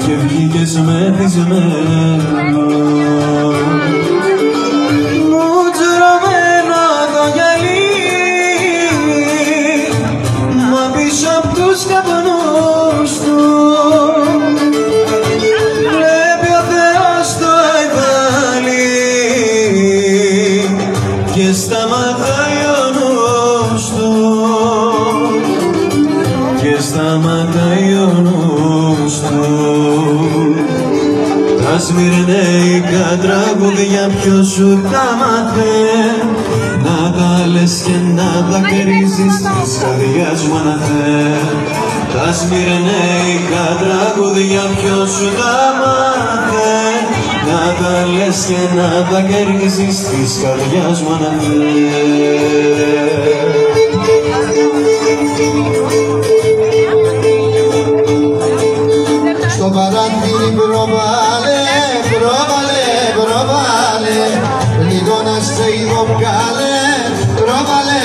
και βγήκες μεθυσμένο. Μου τζρωμένο το γυαλί, μα πίσω απ' τους καπνούς του βλέπει ο Θεός το αηδάλι και σταματάει ο νους του, και σταματάει ο νους του. Τα σμυρνέικα τραγούδια ποιος σου τα μάθε, να τα λες και να τα κρίζεις της καρδιάς μου αναθέ. Τα σμυρνέικα τραγούδια ποιος σου τα μάθε, να τα λες και να τα κρίζεις της καρδιάς μου αναθέ. Στο παράθυρι προβάλε, προβάλε, προβάλε, λίγο να σε ειδοκάλε, προβάλε.